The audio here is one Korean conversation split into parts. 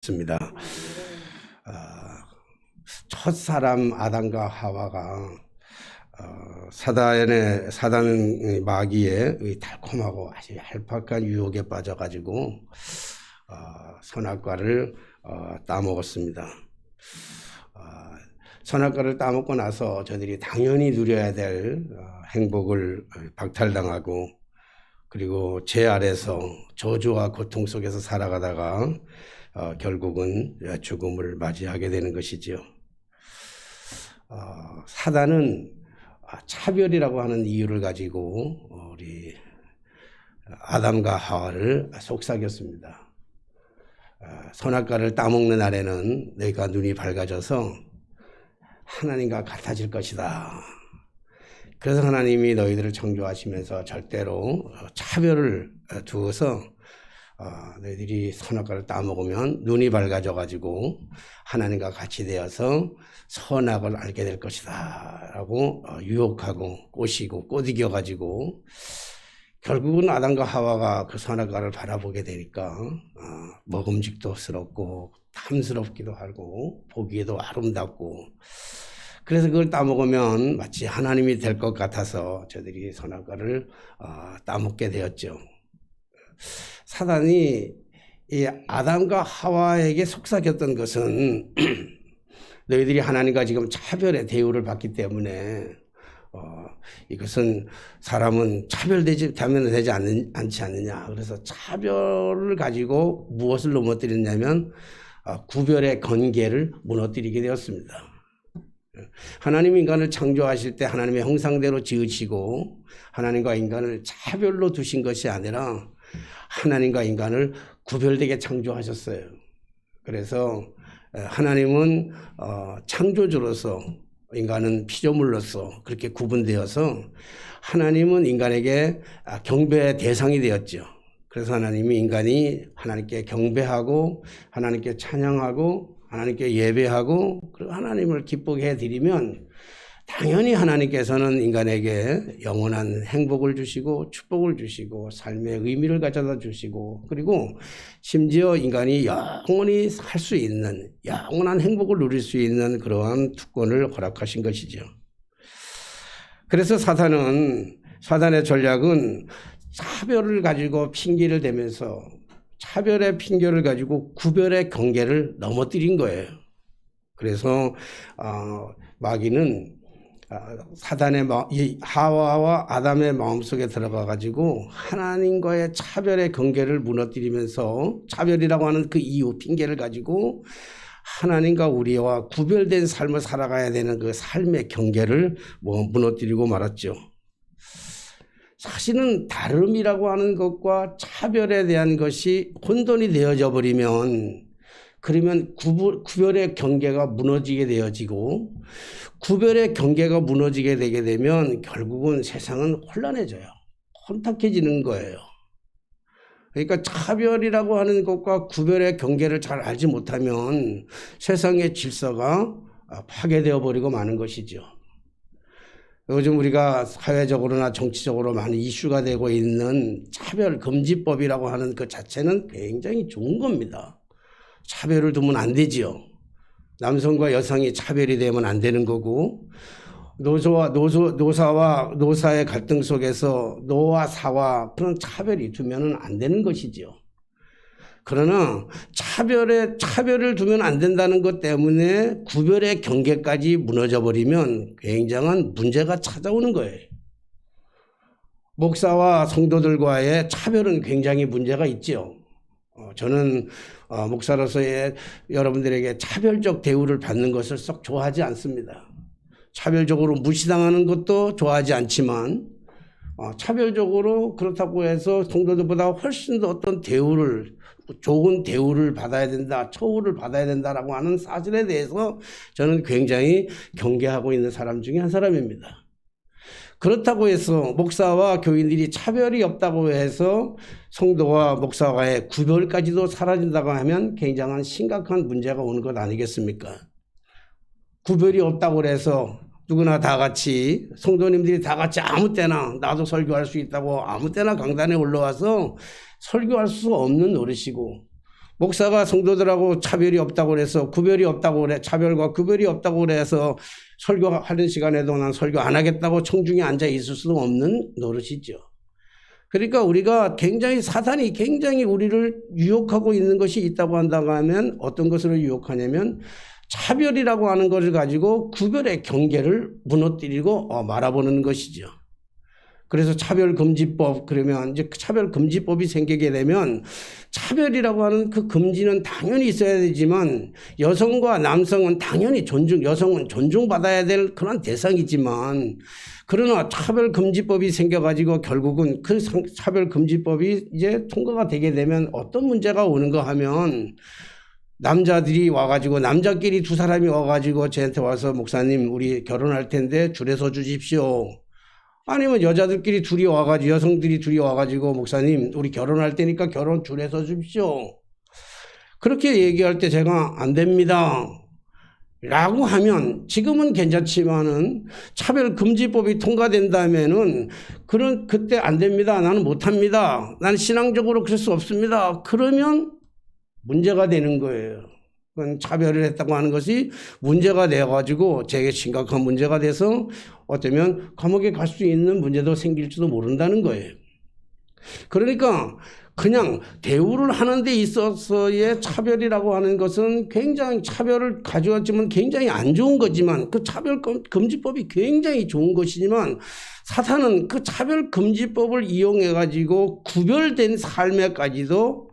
있습니다. 첫 사람 아담과 하와가 사단 마귀의 달콤하고 아주 얄팍한 유혹에 빠져가지고 선악과를 따먹었습니다. 선악과를 따먹고 나서 저들이 당연히 누려야 될 행복을 박탈당하고, 그리고 죄 아래서 저주와 고통 속에서 살아가다가 결국은 죽음을 맞이하게 되는 것이지요. 사단은 차별이라고 하는 이유를 가지고 우리 아담과 하와를 속삭였습니다. 선악과를 따먹는 날에는 너희가 눈이 밝아져서 하나님과 같아질 것이다. 그래서 하나님이 너희들을 창조하시면서 절대로 차별을 두어서 너희들이 선악과를 따먹으면 눈이 밝아져 가지고 하나님과 같이 되어서 선악을 알게 될 것이다 라고 유혹하고 꼬시고 꼬드겨 가지고 결국은 아담과 하와가 그 선악과를 바라보게 되니까 먹음직도스럽고 탐스럽기도 하고 보기에도 아름답고, 그래서 그걸 따먹으면 마치 하나님이 될 것 같아서 저들이 선악과를 따먹게 되었죠. 사단이 이 아담과 하와에게 속삭였던 것은 너희들이 하나님과 지금 차별의 대우를 받기 때문에 이것은 사람은 차별되면 되지 않지 않느냐. 그래서 차별을 가지고 무엇을 넘어뜨렸냐면 구별의 건계를 무너뜨리게 되었습니다. 하나님이 인간을 창조하실 때 하나님의 형상대로 지으시고 하나님과 인간을 차별로 두신 것이 아니라 하나님과 인간을 구별되게 창조하셨어요. 그래서 하나님은 창조주로서, 인간은 피조물로서 그렇게 구분되어서 하나님은 인간에게 경배의 대상이 되었죠. 그래서 하나님이 인간이 하나님께 경배하고 하나님께 찬양하고 하나님께 예배하고 그리고 하나님을 기쁘게 해드리면 당연히 하나님께서는 인간에게 영원한 행복을 주시고 축복을 주시고 삶의 의미를 가져다 주시고, 그리고 심지어 인간이 영원히 살 수 있는 영원한 행복을 누릴 수 있는 그러한 특권을 허락하신 것이죠. 그래서 사단의 전략은 차별을 가지고 핑계를 대면서 차별의 핑계를 가지고 구별의 경계를 넘어뜨린 거예요. 그래서 마귀는 사단의 하와와 아담의 마음속에 들어가 가지고 하나님과의 차별의 경계를 무너뜨리면서 차별이라고 하는 그 이유 핑계를 가지고 하나님과 우리와 구별된 삶을 살아가야 되는 그 삶의 경계를 무너뜨리고 말았죠. 사실은 다름이라고 하는 것과 차별에 대한 것이 혼돈이 되어져 버리면, 그러면 구별의 경계가 무너지게 되어지고, 구별의 경계가 무너지게 되게 되면 결국은 세상은 혼란해져요. 혼탁해지는 거예요. 그러니까 차별이라고 하는 것과 구별의 경계를 잘 알지 못하면 세상의 질서가 파괴되어 버리고 마는 것이죠. 요즘 우리가 사회적으로나 정치적으로 많은 이슈가 되고 있는 차별금지법이라고 하는 그 자체는 굉장히 좋은 겁니다. 차별을 두면 안 되지요. 남성과 여성이 차별이 되면 안 되는 거고, 노사의 갈등 속에서 노와 사와 그런 차별이 두면은 안 되는 것이지요. 그러나 차별을 두면 안 된다는 것 때문에 구별의 경계까지 무너져 버리면 굉장한 문제가 찾아오는 거예요. 목사와 성도들과의 차별은 굉장히 문제가 있죠. 저는 목사로서의 여러분들에게 차별적 대우를 받는 것을 썩 좋아하지 않습니다. 차별적으로 무시당하는 것도 좋아하지 않지만 차별적으로 그렇다고 해서 성도들보다 훨씬 더 어떤 좋은 대우를 받아야 된다, 처우를 받아야 된다라고 하는 사실에 대해서 저는 굉장히 경계하고 있는 사람 중에 한 사람입니다. 그렇다고 해서 목사와 교인들이 차별이 없다고 해서 성도와 목사와의 구별까지도 사라진다고 하면 굉장한 심각한 문제가 오는 것 아니겠습니까? 구별이 없다고 해서 누구나 다 같이, 성도님들이 다 같이 아무 때나 나도 설교할 수 있다고 아무 때나 강단에 올라와서 설교할 수 없는 노릇이고, 목사가 성도들하고 차별이 없다고 그래서 구별이 없다고 그래, 차별과 구별이 없다고 그래서 설교하는 시간에도 난 설교 안 하겠다고 청중에 앉아 있을 수도 없는 노릇이죠. 그러니까 우리가 굉장히 사탄이 굉장히 우리를 유혹하고 있는 것이 있다고 한다고 하면 어떤 것으로 유혹하냐면 차별이라고 하는 것을 가지고 구별의 경계를 무너뜨리고 말아보는 것이죠. 그래서 차별금지법, 그러면 이제 차별금지법이 생기게 되면 차별이라고 하는 그 금지는 당연히 있어야 되지만 여성과 남성은 당연히 여성은 존중받아야 될 그런 대상이지만 그러나 차별금지법이 생겨가지고 결국은 그 차별금지법이 이제 통과가 되게 되면 어떤 문제가 오는가 하면 남자들이 와가지고 남자끼리 두 사람이 와가지고 저한테 와서 목사님 우리 결혼할 텐데 줄에 서 주십시오. 아니면 여자들끼리 둘이 와가지고 여성들이 둘이 와가지고 목사님 우리 결혼할 테니까 결혼 줄에 서 주십시오. 그렇게 얘기할 때 제가 안 됩니다 라고 하면 지금은 괜찮지만은 차별금지법이 통과된다면은 그때 안 됩니다. 나는 못합니다. 나는 신앙적으로 그럴 수 없습니다. 그러면 문제가 되는 거예요. 그건 차별을 했다고 하는 것이 문제가 되어가지고 되게 심각한 문제가 돼서 어쩌면 감옥에 갈 수 있는 문제도 생길지도 모른다는 거예요. 그러니까 그냥 대우를 하는 데 있어서의 차별이라고 하는 것은 굉장히 차별을 가져왔지만 굉장히 안 좋은 거지만 그 차별금지법이 굉장히 좋은 것이지만 사탄은 그 차별금지법을 이용해가지고 구별된 삶에까지도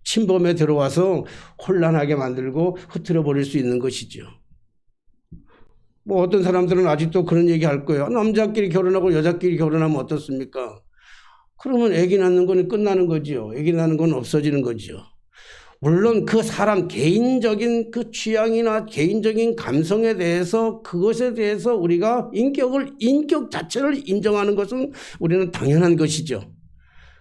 침범에 들어와서 혼란하게 만들고 흐트러 버릴 수 있는 것이죠. 뭐 어떤 사람들은 아직도 그런 얘기 할 거예요. 남자끼리 결혼하고 여자끼리 결혼하면 어떻습니까? 그러면 아기 낳는 건 끝나는 거지요. 아기 낳는 건 없어지는 거지요. 물론 그 사람 개인적인 그 취향이나 개인적인 감성에 대해서 그것에 대해서 우리가 인격 자체를 인정하는 것은 우리는 당연한 것이죠.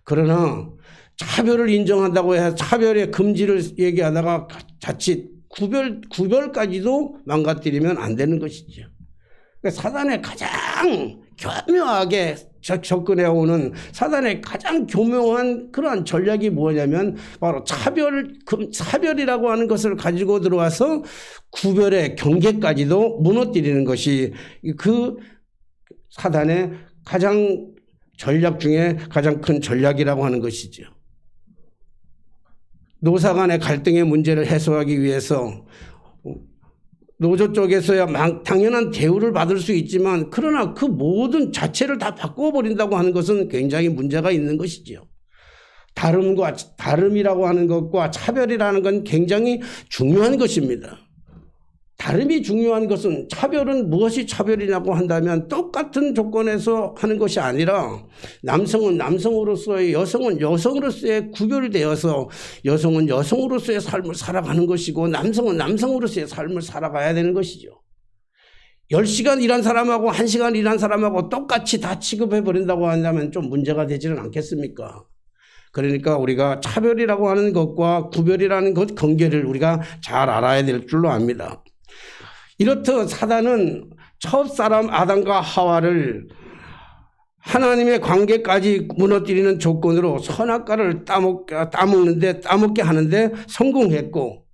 그러나 차별을 인정한다고 해서 차별의 금지를 얘기하다가 자칫 구별까지도 망가뜨리면 안 되는 것이죠. 그러니까 사단의 가장 교묘하게 접근해오는 사단의 가장 교묘한 그러한 전략이 뭐냐면 바로 차별이라고 하는 것을 가지고 들어와서 구별의 경계까지도 무너뜨리는 것이 그 사단의 가장 전략 중에 가장 큰 전략이라고 하는 것이죠. 노사 간의 갈등의 문제를 해소하기 위해서 노조 쪽에서야 당연한 대우를 받을 수 있지만 그러나 그 모든 자체를 다 바꿔버린다고 하는 것은 굉장히 문제가 있는 것이지요. 다름이라고 하는 것과 차별이라는 건 굉장히 중요한 것입니다. 다름이 중요한 것은 차별은 무엇이 차별이냐고 한다면 똑같은 조건에서 하는 것이 아니라 남성은 남성으로서의 여성은 여성으로서의 구별되어서 여성은 여성으로서의 삶을 살아가는 것이고 남성은 남성으로서의 삶을 살아가야 되는 것이죠. 10시간 일한 사람하고 1시간 일한 사람하고 똑같이 다 취급해버린다고 한다면 좀 문제가 되지는 않겠습니까? 그러니까 우리가 차별이라고 하는 것과 구별이라는 것 경계를 우리가 잘 알아야 될 줄로 압니다. 이렇듯 사단은 첫 사람 아담과 하와를 하나님의 관계까지 무너뜨리는 조건으로 선악과를 따먹게 하는데 성공했고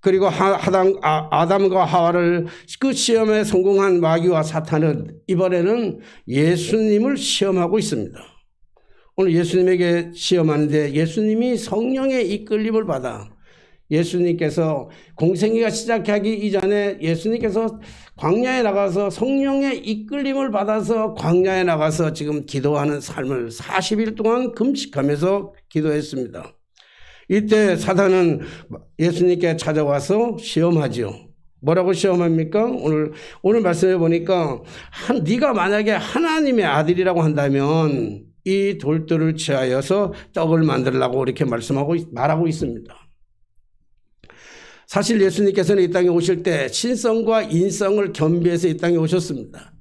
그리고 아담과 하와를 그 시험에 성공한 마귀와 사탄은 이번에는 예수님을 시험하고 있습니다. 오늘 예수님에게 시험하는데 예수님이 성령의 이끌림을 받아 예수님께서 공생애가 시작하기 이전에 예수님께서 광야에 나가서 성령의 이끌림을 받아서 광야에 나가서 지금 기도하는 삶을 40일 동안 금식하면서 기도했습니다. 이때 사단은 예수님께 찾아와서 시험하죠. 뭐라고 시험합니까? 오늘 말씀해 보니까 네가 만약에 하나님의 아들이라고 한다면 이 돌들을 취하여서 떡을 만들라고 이렇게 말하고 있습니다. 사실 예수님께서는 이 땅에 오실 때 신성과 인성을 겸비해서 이 땅에 오셨습니다.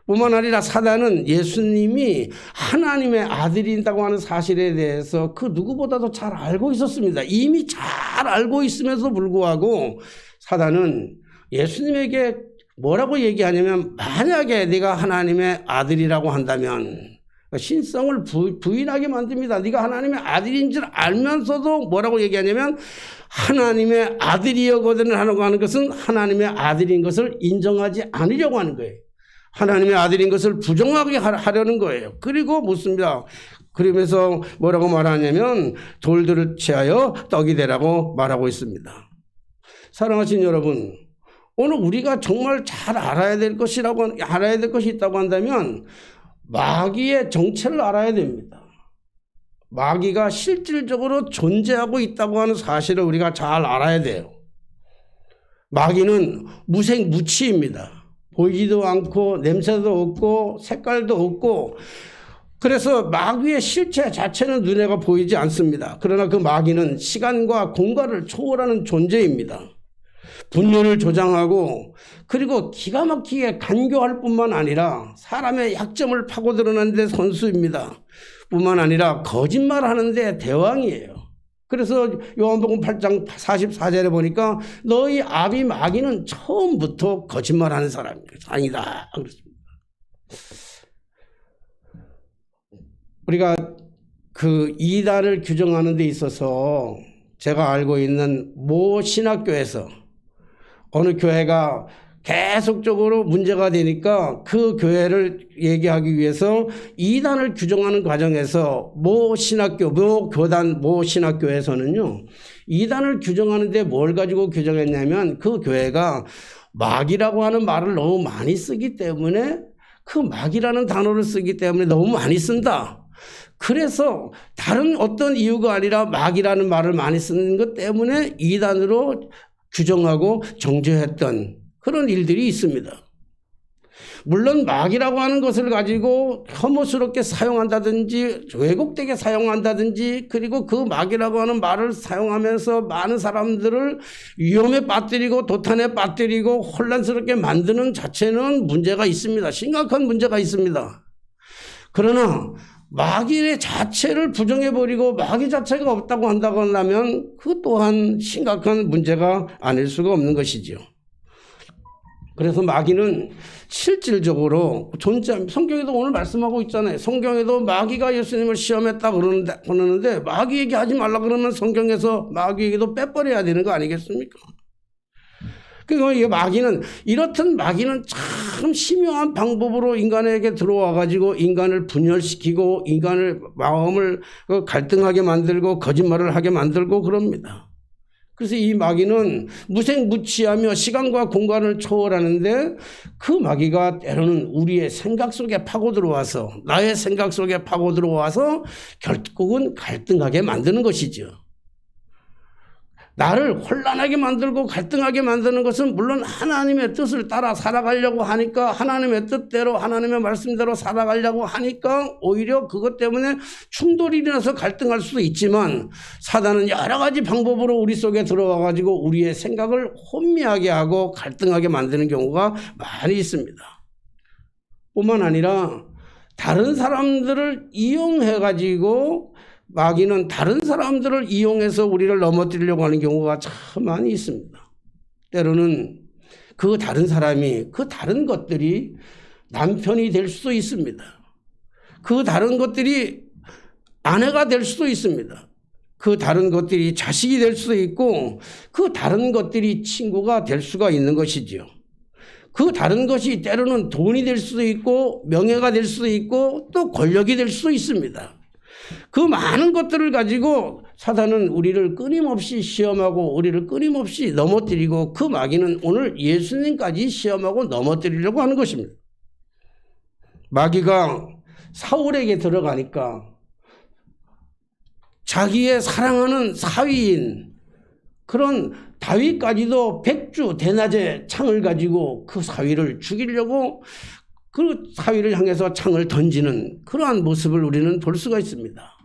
뿐만 아니라 사단은 예수님이 하나님의 아들이라고 하는 사실에 대해서 그 누구보다도 잘 알고 있었습니다. 이미 잘 알고 있음에도 불구하고 사단은 예수님에게 뭐라고 얘기하냐면 만약에 네가 하나님의 아들이라고 한다면 신성을 부인하게 만듭니다. 네가 하나님의 아들인 줄 알면서도 뭐라고 얘기하냐면 하나님의 아들이거든을 하는 것은 하나님의 아들인 것을 인정하지 않으려고 하는 거예요. 하나님의 아들인 것을 부정하게 하려는 거예요. 그리고 묻습니다. 그러면서 뭐라고 말하냐면 돌들을 취하여 떡이 되라고 말하고 있습니다. 사랑하신 여러분, 오늘 우리가 정말 잘 알아야 될 것이 있다고 한다면 마귀의 정체를 알아야 됩니다. 마귀가 실질적으로 존재하고 있다고 하는 사실을 우리가 잘 알아야 돼요. 마귀는 무색무취입니다. 보이지도 않고 냄새도 없고 색깔도 없고, 그래서 마귀의 실체 자체는 눈에가 보이지 않습니다. 그러나 그 마귀는 시간과 공간을 초월하는 존재입니다. 분열을 조장하고 그리고 기가 막히게 간교할 뿐만 아니라 사람의 약점을 파고 드러내는 데 선수입니다. 뿐만 아니라 거짓말하는 데 대왕이에요. 그래서 요한복음 8장 44절에 보니까 너희 아비 마귀는 처음부터 거짓말하는 사람이다. 그렇습니다. 우리가 그 이단을 규정하는 데 있어서 제가 알고 있는 모 신학교에서 어느 교회가 계속적으로 문제가 되니까 그 교회를 얘기하기 위해서 이단을 규정하는 과정에서 모 신학교, 모 교단, 모 신학교에서는요, 이단을 규정하는데 뭘 가지고 규정했냐면 그 교회가 마귀라고 하는 말을 너무 많이 쓰기 때문에, 그 마귀라는 단어를 쓰기 때문에 너무 많이 쓴다. 그래서 다른 어떤 이유가 아니라 마귀라는 말을 많이 쓰는 것 때문에 이단으로 규정하고 정죄했던 그런 일들이 있습니다. 물론 마귀라고 하는 것을 가지고 혐오스럽게 사용한다든지 왜곡되게 사용한다든지, 그리고 그 마귀라고 하는 말을 사용하면서 많은 사람들을 위험에 빠뜨리고 도탄에 빠뜨리고 혼란스럽게 만드는 자체는 문제가 있습니다. 심각한 문제가 있습니다. 그러나 마귀의 자체를 부정해버리고 마귀 자체가 없다고 한다고 한다면 그 또한 심각한 문제가 아닐 수가 없는 것이죠. 그래서 마귀는 실질적으로 존재합니다. 성경에도 오늘 말씀하고 있잖아요. 성경에도 마귀가 예수님을 시험했다 그러는데 마귀 얘기하지 말라 그러면 성경에서 마귀 얘기도 빼버려야 되는 거 아니겠습니까? 그러니까 이 마귀는, 이렇듯 마귀는 참 심오한 방법으로 인간에게 들어와 가지고 인간을 분열시키고 인간을 마음을 갈등하게 만들고 거짓말을 하게 만들고 그럽니다. 그래서 이 마귀는 무색무취하며 시간과 공간을 초월하는데, 그 마귀가 때로는 우리의 생각 속에 파고 들어와서, 나의 생각 속에 파고 들어와서 결국은 갈등하게 만드는 것이죠. 나를 혼란하게 만들고 갈등하게 만드는 것은 물론 하나님의 뜻을 따라 살아가려고 하니까, 하나님의 뜻대로 하나님의 말씀대로 살아가려고 하니까 오히려 그것 때문에 충돌이 일어나서 갈등할 수도 있지만, 사단은 여러 가지 방법으로 우리 속에 들어와 가지고 우리의 생각을 혼미하게 하고 갈등하게 만드는 경우가 많이 있습니다. 뿐만 아니라 다른 사람들을 이용해 가지고, 마귀는 다른 사람들을 이용해서 우리를 넘어뜨리려고 하는 경우가 참 많이 있습니다. 때로는 그 다른 사람이, 그 다른 것들이 남편이 될 수도 있습니다. 그 다른 것들이 아내가 될 수도 있습니다. 그 다른 것들이 자식이 될 수도 있고, 그 다른 것들이 친구가 될 수가 있는 것이지요. 그 다른 것이 때로는 돈이 될 수도 있고 명예가 될 수도 있고 또 권력이 될 수도 있습니다. 그 많은 것들을 가지고 사단은 우리를 끊임없이 시험하고 우리를 끊임없이 넘어뜨리고, 그 마귀는 오늘 예수님까지 시험하고 넘어뜨리려고 하는 것입니다. 마귀가 사울에게 들어가니까 자기의 사랑하는 사위인 그런 다윗까지도 백주 대낮에 창을 가지고 그 사위를 죽이려고 그 사위를 향해서 창을 던지는 그러한 모습을 우리는 볼 수가 있습니다.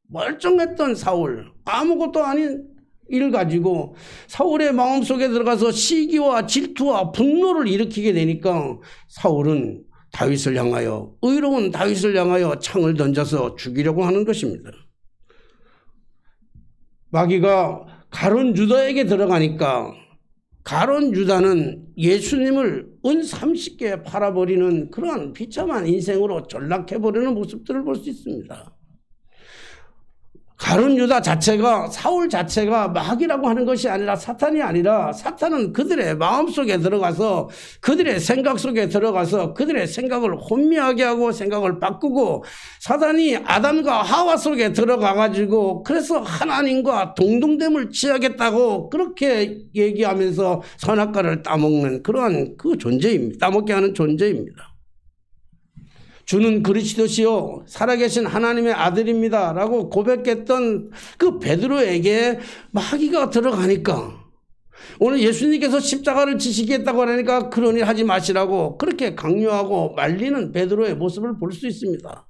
멀쩡했던 사울, 아무것도 아닌 일을 가지고 사울의 마음속에 들어가서 시기와 질투와 분노를 일으키게 되니까 사울은 다윗을 향하여, 의로운 다윗을 향하여 창을 던져서 죽이려고 하는 것입니다. 마귀가 가룟 유다에게 들어가니까 가룟 유다는 예수님을 은 30개 팔아버리는 그러한 비참한 인생으로 전락해버리는 모습들을 볼 수 있습니다. 가룟 유다 자체가, 사울 자체가 마귀라고 하는 것이 아니라, 사탄이 아니라, 사탄은 그들의 마음속에 들어가서 그들의 생각 속에 들어가서 그들의 생각을 혼미하게 하고 생각을 바꾸고, 사탄이 아담과 하와 속에 들어가 가지고 그래서 하나님과 동등됨을 취하겠다고 그렇게 얘기하면서 선악과를 따먹는 그러한 그 존재입니다. 따먹게 하는 존재입니다. 주는 그리스도시요 살아계신 하나님의 아들입니다 라고 고백했던 그 베드로에게 마귀가 들어가니까, 오늘 예수님께서 십자가를 지시겠다고 하니까 그런 일 하지 마시라고 그렇게 강요하고 말리는 베드로의 모습을 볼 수 있습니다.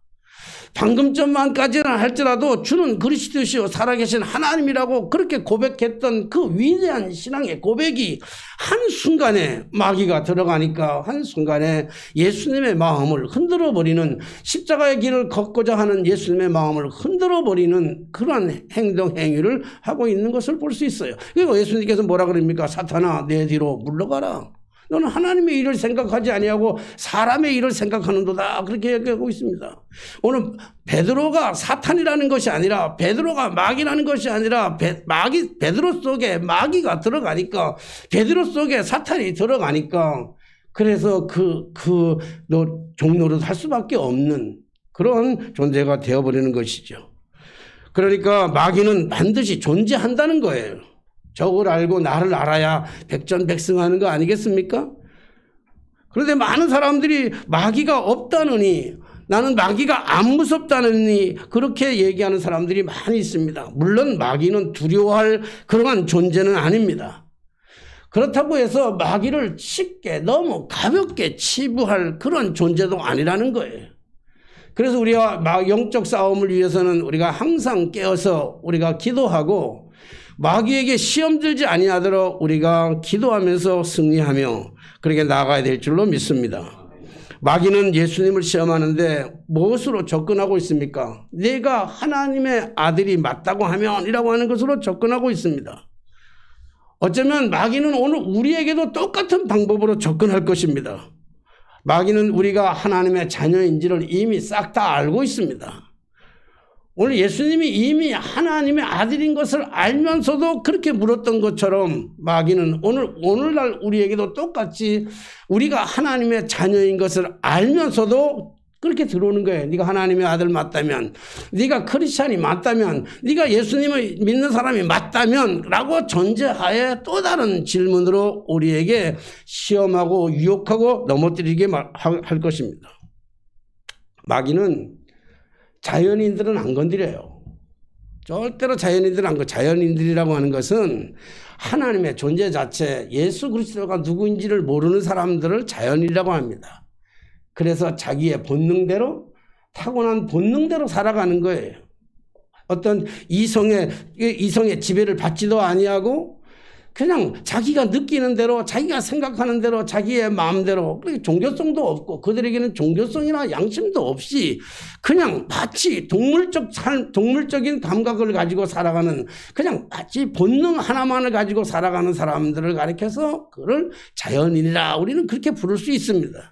방금 전만까지는 할지라도 주는 그리스도시요 살아계신 하나님이라고 그렇게 고백했던 그 위대한 신앙의 고백이 한순간에 마귀가 들어가니까 한순간에 예수님의 마음을 흔들어버리는, 십자가의 길을 걷고자 하는 예수님의 마음을 흔들어버리는 그러한 행동 행위를 하고 있는 것을 볼 수 있어요. 그리고 예수님께서 뭐라 그럽니까? 사탄아 내 뒤로 물러가라. 너는 하나님의 일을 생각하지 아니하고 사람의 일을 생각하는도다. 그렇게 얘기하고 있습니다. 오늘 베드로가 사탄이라는 것이 아니라, 베드로가 마귀라는 것이 아니라, 베드로 속에 마귀가 들어가니까, 베드로 속에 사탄이 들어가니까, 그래서 종노릇 할 수밖에 없는 그런 존재가 되어버리는 것이죠. 그러니까 마귀는 반드시 존재한다는 거예요. 적을 알고 나를 알아야 백전백승하는 거 아니겠습니까? 그런데 많은 사람들이 마귀가 없다느니, 나는 마귀가 안 무섭다느니 그렇게 얘기하는 사람들이 많이 있습니다. 물론 마귀는 두려워할 그러한 존재는 아닙니다. 그렇다고 해서 마귀를 쉽게 너무 가볍게 치부할 그런 존재도 아니라는 거예요. 그래서 우리가 영적 싸움을 위해서는 우리가 항상 깨어서 우리가 기도하고, 마귀에게 시험 들지 아니하도록 우리가 기도하면서 승리하며 그렇게 나아가야 될 줄로 믿습니다. 마귀는 예수님을 시험하는데 무엇으로 접근하고 있습니까? 내가 하나님의 아들이 맞다고 하면 이라고 하는 것으로 접근하고 있습니다. 어쩌면 마귀는 오늘 우리에게도 똑같은 방법으로 접근할 것입니다. 마귀는 우리가 하나님의 자녀인지를 이미 싹 다 알고 있습니다. 오늘 예수님이 이미 하나님의 아들인 것을 알면서도 그렇게 물었던 것처럼 마귀는 오늘날 우리에게도 똑같이 우리가 하나님의 자녀인 것을 알면서도 그렇게 들어오는 거예요. 네가 하나님의 아들 맞다면, 네가 크리스찬이 맞다면, 네가 예수님을 믿는 사람이 맞다면 라고 전제하에 또 다른 질문으로 우리에게 시험하고 유혹하고 넘어뜨리게 할 것입니다. 마귀는 자연인들은 안 건드려요. 절대로 자연인들은 안 건드려요. 자연인들이라고 하는 것은 하나님의 존재 자체, 예수 그리스도가 누구인지를 모르는 사람들을 자연이라고 합니다. 그래서 자기의 본능대로, 타고난 본능대로 살아가는 거예요. 어떤 이성의 지배를 받지도 아니하고 그냥 자기가 느끼는 대로, 자기가 생각하는 대로, 자기의 마음대로, 종교성도 없고 그들에게는 종교성이나 양심도 없이 그냥 마치 동물적인 감각을 가지고 살아가는, 그냥 마치 본능 하나만을 가지고 살아가는 사람들을 가리켜서 그를 자연인이라 우리는 그렇게 부를 수 있습니다.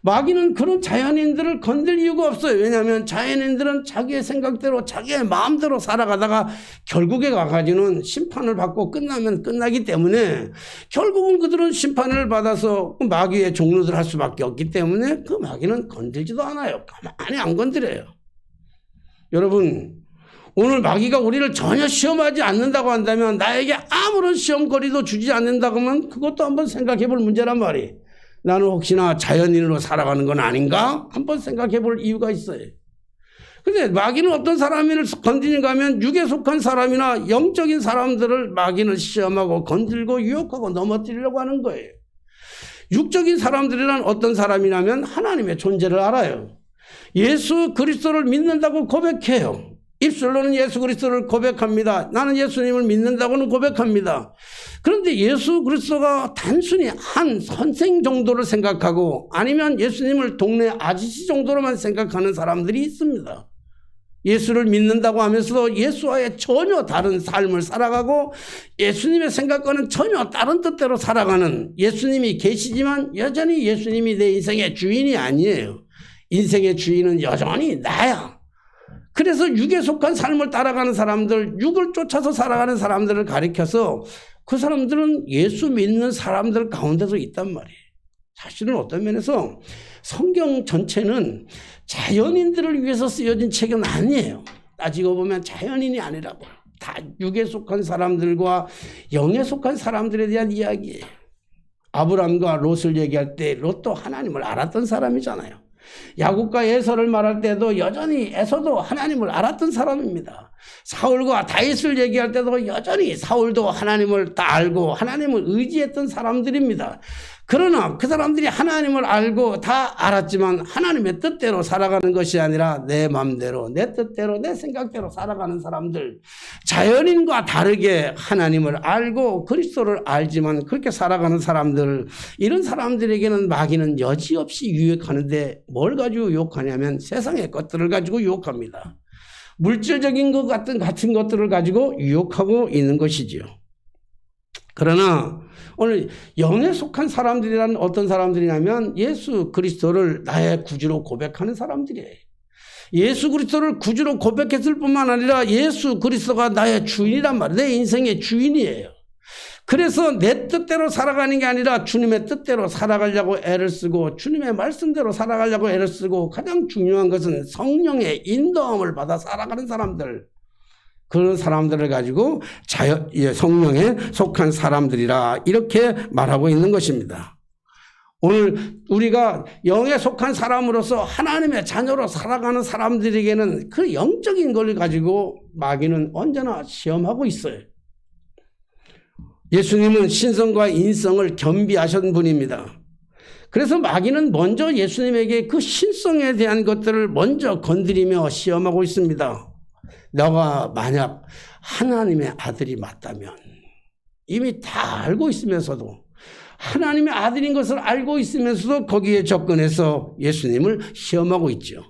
마귀는 그런 자연인들을 건들 이유가 없어요. 왜냐하면 자연인들은 자기의 생각대로 자기의 마음대로 살아가다가 결국에 가가지고는 심판을 받고 끝나면 끝나기 때문에, 결국은 그들은 심판을 받아서 마귀의 종노릇을 할 수밖에 없기 때문에 그 마귀는 건들지도 않아요. 가만히 안 건드려요. 여러분, 오늘 마귀가 우리를 전혀 시험하지 않는다고 한다면, 나에게 아무런 시험거리도 주지 않는다고 하면 그것도 한번 생각해 볼 문제란 말이에요. 나는 혹시나 자연인으로 살아가는 건 아닌가? 한번 생각해 볼 이유가 있어요. 근데 마귀는 어떤 사람을 건드리는가 하면, 육에 속한 사람이나 영적인 사람들을 마귀는 시험하고 건들고 유혹하고 넘어뜨리려고 하는 거예요. 육적인 사람들이란 어떤 사람이냐면 하나님의 존재를 알아요. 예수 그리스도를 믿는다고 고백해요. 입술로는 예수 그리스도를 고백합니다. 나는 예수님을 믿는다고는 고백합니다. 그런데 예수 그리스도가 단순히 한 선생 정도를 생각하고, 아니면 예수님을 동네 아저씨 정도로만 생각하는 사람들이 있습니다. 예수를 믿는다고 하면서도 예수와의 전혀 다른 삶을 살아가고 예수님의 생각과는 전혀 다른 뜻대로 살아가는, 예수님이 계시지만 여전히 예수님이 내 인생의 주인이 아니에요. 인생의 주인은 여전히 나야. 그래서 육에 속한 삶을 따라가는 사람들, 육을 쫓아서 살아가는 사람들을 가리켜서 그 사람들은 예수 믿는 사람들 가운데도 있단 말이에요. 사실은 어떤 면에서 성경 전체는 자연인들을 위해서 쓰여진 책은 아니에요. 따지고 보면 자연인이 아니라고. 다 육에 속한 사람들과 영에 속한 사람들에 대한 이야기예요. 아브람과 롯을 얘기할 때 롯도 하나님을 알았던 사람이잖아요. 야곱과 에서를 말할 때도 여전히 에서도 하나님을 알았던 사람입니다. 사울과 다윗을 얘기할 때도 여전히 사울도 하나님을 다 알고 하나님을 의지했던 사람들입니다. 그러나 그 사람들이 하나님을 알고 다 알았지만 하나님의 뜻대로 살아가는 것이 아니라 내 마음대로, 내 뜻대로, 내 생각대로 살아가는 사람들, 자연인과 다르게 하나님을 알고 그리스도를 알지만 그렇게 살아가는 사람들, 이런 사람들에게는 마귀는 여지없이 유혹하는데 뭘 가지고 유혹하냐면 세상의 것들을 가지고 유혹합니다. 물질적인 것 같은 것들을 가지고 유혹하고 있는 것이지요. 그러나 오늘 영에 속한 사람들이란 어떤 사람들이냐면 예수 그리스도를 나의 구주로 고백하는 사람들이에요. 예수 그리스도를 구주로 고백했을 뿐만 아니라 예수 그리스도가 나의 주인이란 말이에요. 내 인생의 주인이에요. 그래서 내 뜻대로 살아가는 게 아니라 주님의 뜻대로 살아가려고 애를 쓰고 주님의 말씀대로 살아가려고 애를 쓰고, 가장 중요한 것은 성령의 인도함을 받아 살아가는 사람들, 그런 사람들을 가지고 성령에 속한 사람들이라 이렇게 말하고 있는 것입니다. 오늘 우리가 영에 속한 사람으로서 하나님의 자녀로 살아가는 사람들에게는 그 영적인 걸 가지고 마귀는 언제나 시험하고 있어요. 예수님은 신성과 인성을 겸비하신 분입니다. 그래서 마귀는 먼저 예수님에게 그 신성에 대한 것들을 먼저 건드리며 시험하고 있습니다. 너가 만약 하나님의 아들이 맞다면, 이미 다 알고 있으면서도, 하나님의 아들인 것을 알고 있으면서도 거기에 접근해서 예수님을 시험하고 있죠.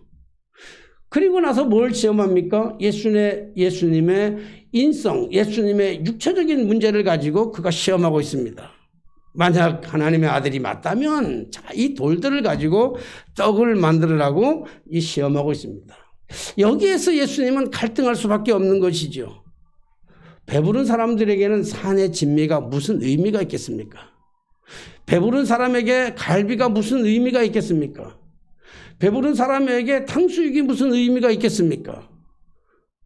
그리고 나서 뭘 시험합니까? 예수님의 인성, 예수님의 육체적인 문제를 가지고 그가 시험하고 있습니다. 만약 하나님의 아들이 맞다면 이 돌들을 가지고 떡을 만들으라고 이 시험하고 있습니다. 여기에서 예수님은 갈등할 수밖에 없는 것이죠. 배부른 사람들에게는 산의 진미가 무슨 의미가 있겠습니까? 배부른 사람에게 갈비가 무슨 의미가 있겠습니까? 배부른 사람에게 탕수육이 무슨 의미가 있겠습니까?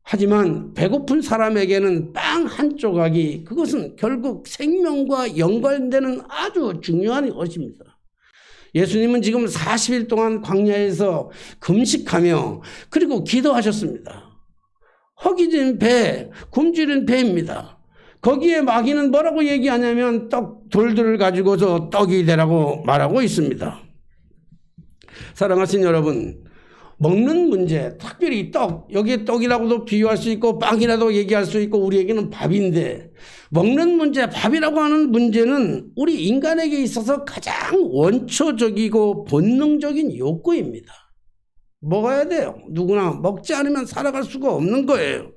하지만 배고픈 사람에게는 빵 한 조각이, 그것은 결국 생명과 연관되는 아주 중요한 것입니다. 예수님은 지금 40일 동안 광야에서 금식하며 그리고 기도하셨습니다. 허기진 배, 굶주린 배입니다. 거기에 마귀는 뭐라고 얘기하냐면 돌들을 가지고서 떡이 되라고 말하고 있습니다. 사랑하신 여러분, 먹는 문제, 특별히 여기에 떡이라고도 비유할 수 있고 빵이라도 얘기할 수 있고 우리에게는 밥인데, 먹는 문제, 밥이라고 하는 문제는 우리 인간에게 있어서 가장 원초적이고 본능적인 욕구입니다. 먹어야 돼요. 누구나 먹지 않으면 살아갈 수가 없는 거예요.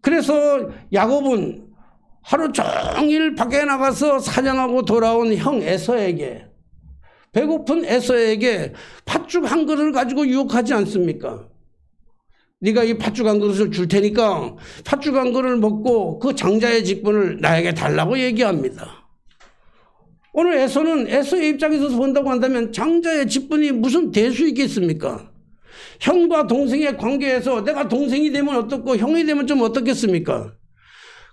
그래서 야곱은 하루 종일 밖에 나가서 사냥하고 돌아온 형 에서에게, 배고픈 에서에게 팥죽 한 그릇을 가지고 유혹하지 않습니까? 네가 이 팥죽 한 그릇을 줄 테니까 팥죽 한 그릇을 먹고 그 장자의 직분을 나에게 달라고 얘기합니다. 오늘 에서의 입장에서 본다고 한다면 장자의 직분이 무슨 대수 있겠습니까? 형과 동생의 관계에서 내가 동생이 되면 어떻고 형이 되면 좀 어떻겠습니까?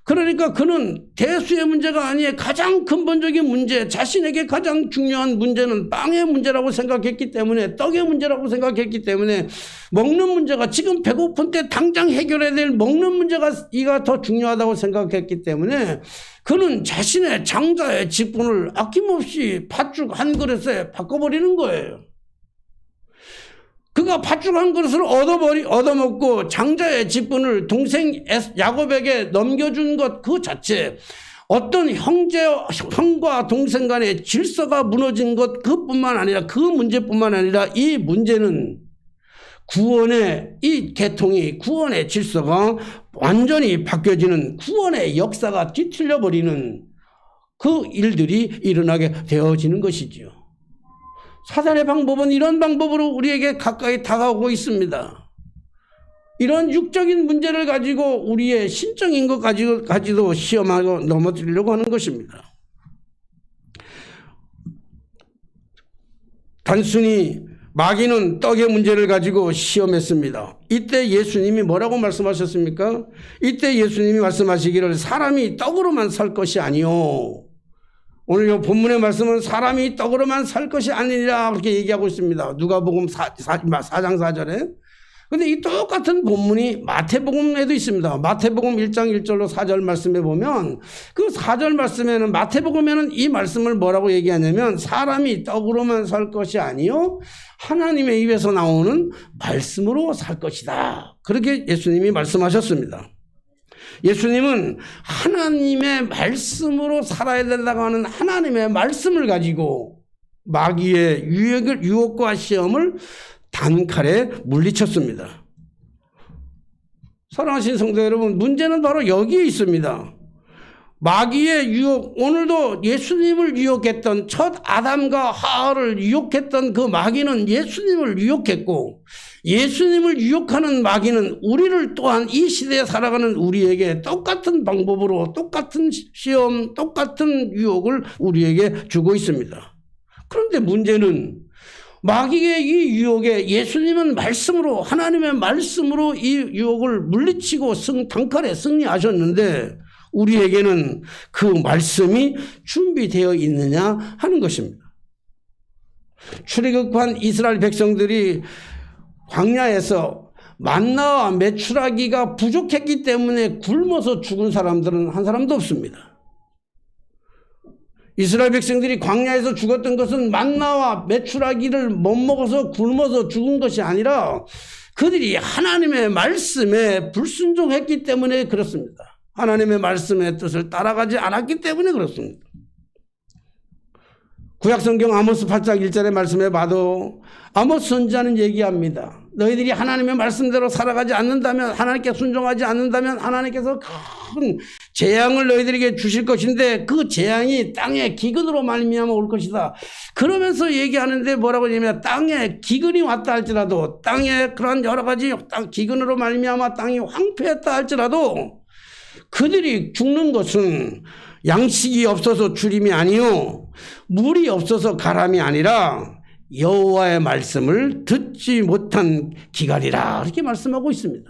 그러니까 그는 대수의 문제가 아니에요. 가장 근본적인 문제, 자신에게 가장 중요한 문제는 빵의 문제라고 생각했기 때문에, 떡의 문제라고 생각했기 때문에, 먹는 문제가, 지금 배고픈 때 당장 해결해야 될 먹는 문제가 이가 더 중요하다고 생각했기 때문에 그는 자신의 장자의 직분을 아낌없이 팥죽 한 그릇에 바꿔버리는 거예요. 그가 팥죽 한 그릇을 얻어먹고 장자의 직분을 동생 야곱에게 넘겨준 것 그 자체, 어떤 형과 동생 간의 질서가 무너진 것 그뿐만 아니라, 그 문제뿐만 아니라 이 문제는 구원의 이 계통이, 구원의 질서가 완전히 바뀌어지는, 구원의 역사가 뒤틀려 버리는 그 일들이 일어나게 되어지는 것이지요. 사단의 방법은 이런 방법으로 우리에게 가까이 다가오고 있습니다. 이런 육적인 문제를 가지고 우리의 신적인 것 가지고 시험하고 넘어뜨리려고 하는 것입니다. 단순히 마귀는 떡의 문제를 가지고 시험했습니다. 이때 예수님이 뭐라고 말씀하셨습니까? 이때 예수님이 말씀하시기를 사람이 떡으로만 살 것이 아니요. 오늘 이 본문의 말씀은 사람이 떡으로만 살 것이 아니라 그렇게 얘기하고 있습니다. 누가복음 4장 4절에. 근데 이 똑같은 본문이 마태복음에도 있습니다. 마태복음 1장 1절로 4절 말씀에 보면 그 4절 말씀에는, 마태복음에는 이 말씀을 뭐라고 얘기하냐면 사람이 떡으로만 살 것이 아니요 하나님의 입에서 나오는 말씀으로 살 것이다. 그렇게 예수님이 말씀하셨습니다. 예수님은 하나님의 말씀으로 살아야 된다고 하는 하나님의 말씀을 가지고 마귀의 유혹과 시험을 단칼에 물리쳤습니다. 사랑하신 성도 여러분, 문제는 바로 여기에 있습니다. 마귀의 유혹, 오늘도 예수님을 유혹했던, 첫 아담과 하와를 유혹했던 그 마귀는 예수님을 유혹했고, 예수님을 유혹하는 마귀는 우리를 또한 이 시대에 살아가는 우리에게 똑같은 방법으로 똑같은 시험, 똑같은 유혹을 우리에게 주고 있습니다. 그런데 문제는 마귀의 이 유혹에 예수님은 말씀으로, 하나님의 말씀으로 이 유혹을 물리치고 단칼에 승리하셨는데 우리에게는 그 말씀이 준비되어 있느냐 하는 것입니다. 출애굽한 이스라엘 백성들이 광야에서 만나와 메추라기가 부족했기 때문에 굶어서 죽은 사람들은 한 사람도 없습니다. 이스라엘 백성들이 광야에서 죽었던 것은 만나와 메추라기를 못 먹어서 굶어서 죽은 것이 아니라 그들이 하나님의 말씀에 불순종했기 때문에 그렇습니다. 하나님의 말씀의 뜻을 따라가지 않았기 때문에 그렇습니다. 구약성경 아모스 8장 1절의 말씀에 봐도 아모스 선지자는 얘기합니다. 너희들이 하나님의 말씀대로 살아가지 않는다면, 하나님께 순종하지 않는다면 하나님께서 큰 재앙을 너희들에게 주실 것인데 그 재앙이 땅의 기근으로 말미암아 올 것이다. 그러면서 얘기하는데 뭐라고 하냐면 땅에 기근이 왔다 할지라도, 땅에 그런 여러 가지 기근으로 말미암아 땅이 황폐했다 할지라도 그들이 죽는 것은 양식이 없어서 주림이 아니요 물이 없어서 가람이 아니라 여호와의 말씀을 듣지 못한 기갈이라, 이렇게 말씀하고 있습니다.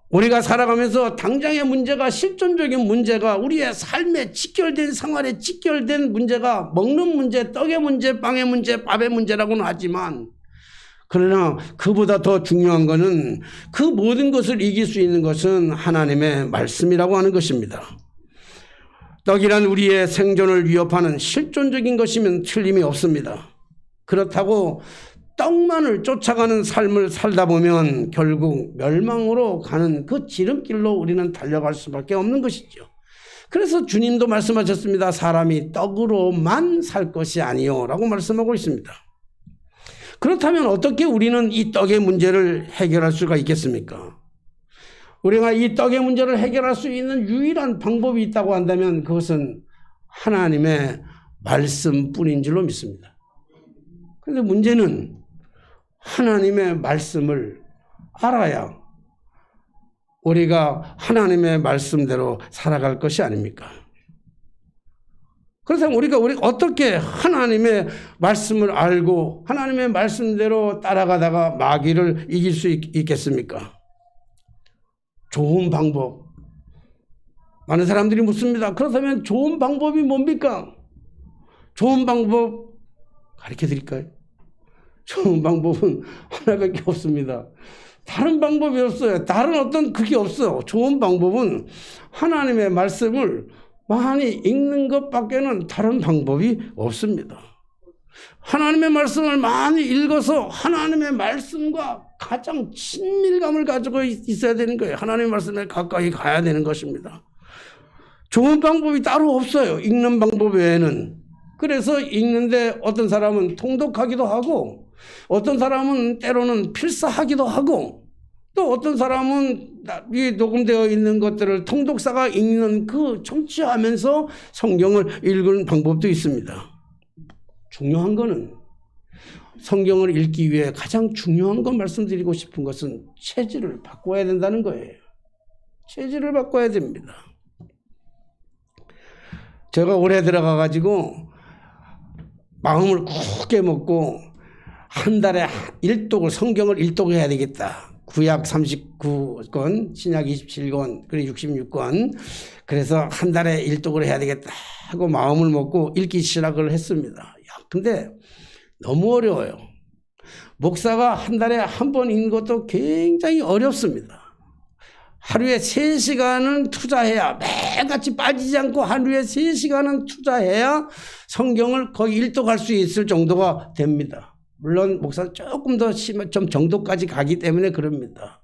우리가 살아가면서 당장의 문제가, 실존적인 문제가, 우리의 삶에 직결된, 생활에 직결된 문제가 먹는 문제, 떡의 문제, 빵의 문제, 밥의 문제라고는 하지만, 그러나 그보다 더 중요한 것은 그 모든 것을 이길 수 있는 것은 하나님의 말씀이라고 하는 것입니다. 떡이란 우리의 생존을 위협하는 실존적인 것이면 틀림이 없습니다. 그렇다고 떡만을 쫓아가는 삶을 살다 보면 결국 멸망으로 가는 그 지름길로 우리는 달려갈 수밖에 없는 것이죠. 그래서 주님도 말씀하셨습니다. 사람이 떡으로만 살 것이 아니요 라고 말씀하고 있습니다. 그렇다면 어떻게 우리는 이 떡의 문제를 해결할 수가 있겠습니까? 우리가 이 떡의 문제를 해결할 수 있는 유일한 방법이 있다고 한다면 그것은 하나님의 말씀뿐인 줄로 믿습니다. 그런데 문제는 하나님의 말씀을 알아야 우리가 하나님의 말씀대로 살아갈 것이 아닙니까? 그렇다면 우리가 어떻게 하나님의 말씀을 알고 하나님의 말씀대로 따라가다가 마귀를 이길 수 있겠습니까? 좋은 방법. 많은 사람들이 묻습니다. 그렇다면 좋은 방법이 뭡니까? 좋은 방법 가르쳐 드릴까요? 좋은 방법은 하나밖에 없습니다. 다른 방법이 없어요. 다른 어떤 그게 없어요. 좋은 방법은 하나님의 말씀을 많이 읽는 것밖에는 다른 방법이 없습니다. 하나님의 말씀을 많이 읽어서 하나님의 말씀과 가장 친밀감을 가지고 있어야 되는 거예요. 하나님의 말씀에 가까이 가야 되는 것입니다. 좋은 방법이 따로 없어요. 읽는 방법 외에는. 그래서 읽는데 어떤 사람은 통독하기도 하고 어떤 사람은 때로는 필사하기도 하고 또 어떤 사람은 이 녹음되어 있는 것들을 통독사가 읽는 그 청취하면서 성경을 읽는 방법도 있습니다. 중요한 거는 성경을 읽기 위해 가장 중요한 거 말씀드리고 싶은 것은 체질을 바꿔야 된다는 거예요. 체질을 바꿔야 됩니다. 제가 올해 들어가가지고 마음을 굳게 먹고 한 달에 성경을 일독해야 되겠다. 구약 39권, 신약 27권, 그리고 66권. 그래서 한 달에 일독을 해야 되겠다 하고 마음을 먹고 읽기 시작을 했습니다. 근데 너무 어려워요. 목사가 한 달에 한 번 읽는 것도 굉장히 어렵습니다. 하루에 3시간은 투자해야, 매일같이 빠지지 않고 하루에 3시간은 투자해야 성경을 거의 일독할 수 있을 정도가 됩니다. 물론 목사는 조금 더 심한 좀 정도까지 가기 때문에 그럽니다.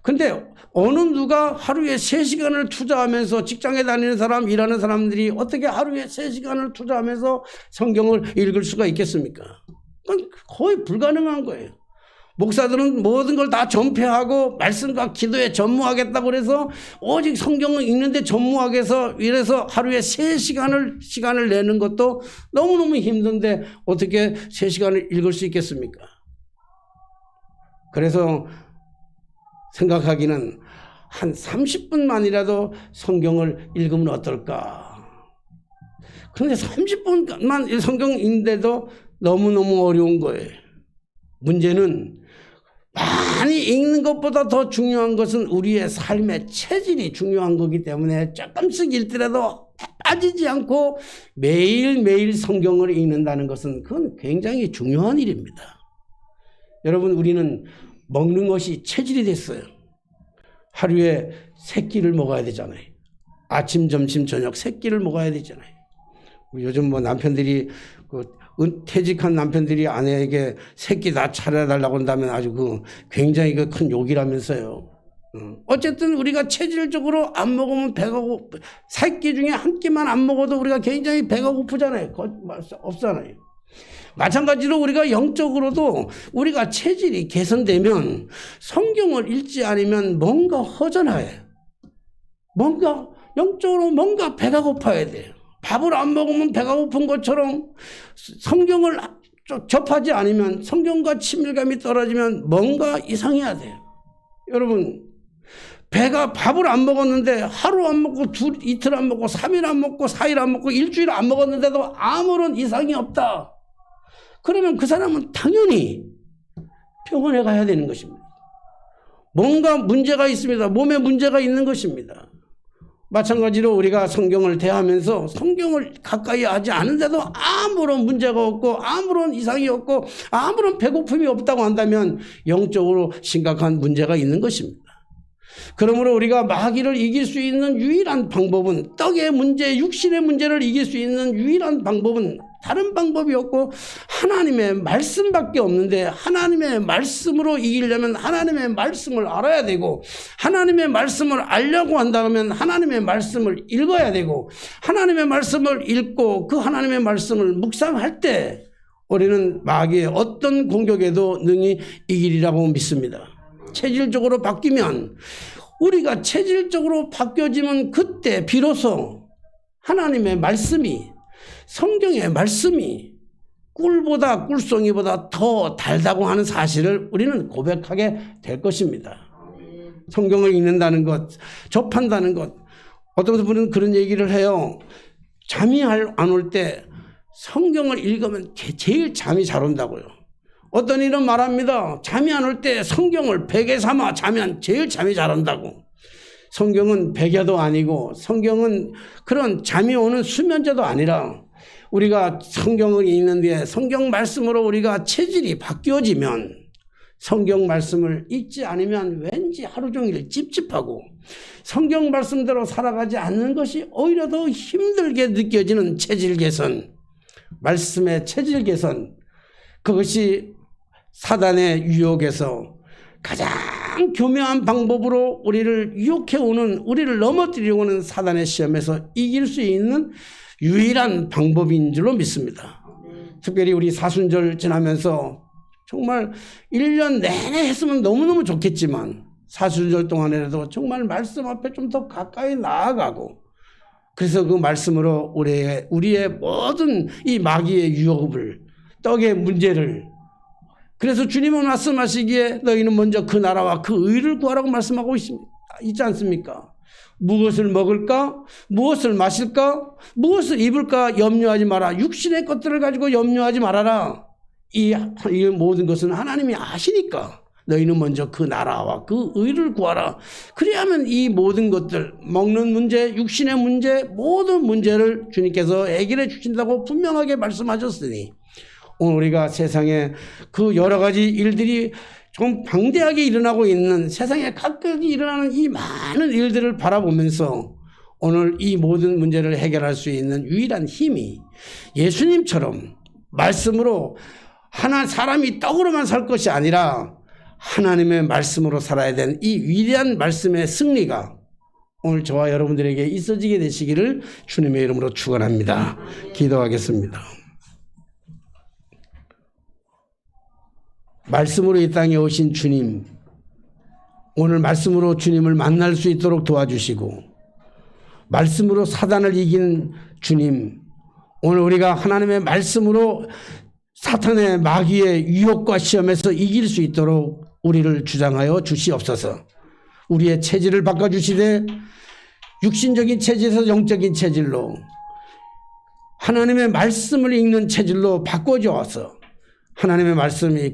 근데 어느 누가 하루에 3시간을 투자하면서 직장에 다니는 사람, 일하는 사람들이 어떻게 하루에 3시간을 투자하면서 성경을 읽을 수가 있겠습니까? 그건 거의 불가능한 거예요. 목사들은 모든 걸 다 전폐하고 말씀과 기도에 전무하겠다고 그래서 오직 성경을 읽는데 전무하게 해서 이래서 하루에 3시간을 내는 것도 너무너무 힘든데 어떻게 3시간을 읽을 수 있겠습니까? 그래서 생각하기는 한 30분만이라도 성경을 읽으면 어떨까? 그런데 30분만 성경 읽는데도 너무너무 어려운 거예요. 문제는 많이 읽는 것보다 더 중요한 것은 우리의 삶의 체질이 중요한 거기 때문에 조금씩 읽더라도 빠지지 않고 매일매일 성경을 읽는다는 것은 그건 굉장히 중요한 일입니다. 여러분, 우리는 먹는 것이 체질이 됐어요. 하루에 3끼를 먹어야 되잖아요. 아침, 점심, 저녁 3끼를 먹어야 되잖아요. 요즘 뭐 남편들이 퇴직한 남편들이 아내에게 3끼 다 차려달라고 한다면 아주 굉장히 큰 욕이라면서요. 어쨌든 우리가 체질적으로 안 먹으면 배가 3끼 중에 1끼만 안 먹어도 우리가 굉장히 배가 고프잖아요. 없잖아요. 마찬가지로 우리가 영적으로도 우리가 체질이 개선되면 성경을 읽지 않으면 뭔가 허전해요. 영적으로 뭔가 배가 고파야 돼요. 밥을 안 먹으면 배가 고픈 것처럼 성경을 접하지 않으면 성경과 친밀감이 떨어지면 뭔가 이상해야 돼요. 여러분, 밥을 안 먹었는데 하루 안 먹고 이틀 안 먹고 3일 안 먹고 4일 안 먹고 일주일 안 먹었는데도 아무런 이상이 없다. 그러면 그 사람은 당연히 병원에 가야 되는 것입니다. 뭔가 문제가 있습니다. 몸에 문제가 있는 것입니다. 마찬가지로 우리가 성경을 대하면서 성경을 가까이 하지 않은데도 아무런 문제가 없고 아무런 이상이 없고 아무런 배고픔이 없다고 한다면 영적으로 심각한 문제가 있는 것입니다. 그러므로 우리가 마귀를 이길 수 있는 유일한 방법은, 떡의 문제, 육신의 문제를 이길 수 있는 유일한 방법은 다른 방법이 없고 하나님의 말씀밖에 없는데, 하나님의 말씀으로 이기려면 하나님의 말씀을 알아야 되고, 하나님의 말씀을 알려고 한다면 하나님의 말씀을 읽어야 되고, 하나님의 말씀을 읽고 그 하나님의 말씀을 묵상할 때 우리는 마귀의 어떤 공격에도 능히 이기리라고 믿습니다. 체질적으로 바뀌면, 우리가 체질적으로 바뀌어지면 그때 비로소 하나님의 말씀이, 성경의 말씀이 꿀보다, 꿀송이보다 더 달다고 하는 사실을 우리는 고백하게 될 것입니다. 성경을 읽는다는 것, 접한다는 것. 어떤 분은 그런 얘기를 해요. 잠이 안 올 때 성경을 읽으면 제일 잠이 잘 온다고요. 어떤 이는 말합니다. 잠이 안 올 때 성경을 베개 삼아 자면 제일 잠이 잘 온다고. 성경은 베개도 아니고 성경은 그런 잠이 오는 수면제도 아니라, 우리가 성경을 읽는 뒤에 성경 말씀으로 우리가 체질이 바뀌어지면, 성경 말씀을 읽지 않으면 왠지 하루 종일 찝찝하고 성경 말씀대로 살아가지 않는 것이 오히려 더 힘들게 느껴지는 체질 개선, 말씀의 체질 개선, 그것이 사단의 유혹에서 가장 교묘한 방법으로 우리를 유혹해오는, 우리를 넘어뜨리려고 하는 사단의 시험에서 이길 수 있는 유일한 방법인 줄로 믿습니다. 특별히 우리 사순절 지나면서 정말 1년 내내 했으면 너무너무 좋겠지만 사순절 동안에라도 정말 말씀 앞에 좀 더 가까이 나아가고, 그래서 그 말씀으로 우리의 모든 이 마귀의 유혹을, 떡의 문제를, 그래서 주님은 말씀하시기에 너희는 먼저 그 나라와 그 의를 구하라고 말씀하고 있지 않습니까? 무엇을 먹을까? 무엇을 마실까? 무엇을 입을까? 염려하지 마라. 육신의 것들을 가지고 염려하지 말아라. 이 모든 것은 하나님이 아시니까 너희는 먼저 그 나라와 그 의를 구하라. 그래야만 이 모든 것들, 먹는 문제, 육신의 문제, 모든 문제를 주님께서 해결해 주신다고 분명하게 말씀하셨으니, 오늘 우리가 세상에 그 여러 가지 일들이 좀 방대하게 일어나고 있는, 세상에 각각이 일어나는 이 많은 일들을 바라보면서 오늘 이 모든 문제를 해결할 수 있는 유일한 힘이 예수님처럼 말씀으로, 사람이 떡으로만 살 것이 아니라 하나님의 말씀으로 살아야 되는 이 위대한 말씀의 승리가 오늘 저와 여러분들에게 있어지게 되시기를 주님의 이름으로 축원합니다. 기도하겠습니다. 말씀으로 이 땅에 오신 주님, 오늘 말씀으로 주님을 만날 수 있도록 도와주시고, 말씀으로 사단을 이긴 주님, 오늘 우리가 하나님의 말씀으로 사탄의 마귀의 유혹과 시험에서 이길 수 있도록 우리를 주장하여 주시옵소서. 우리의 체질을 바꿔주시되 육신적인 체질에서 영적인 체질로, 하나님의 말씀을 읽는 체질로 바꿔주어서 하나님의 말씀이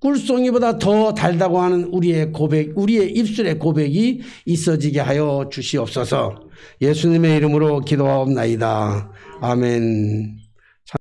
꿀송이보다 더 달다고 하는 우리의 고백, 우리의 입술의 고백이 있어지게 하여 주시옵소서. 예수님의 이름으로 기도하옵나이다. 아멘.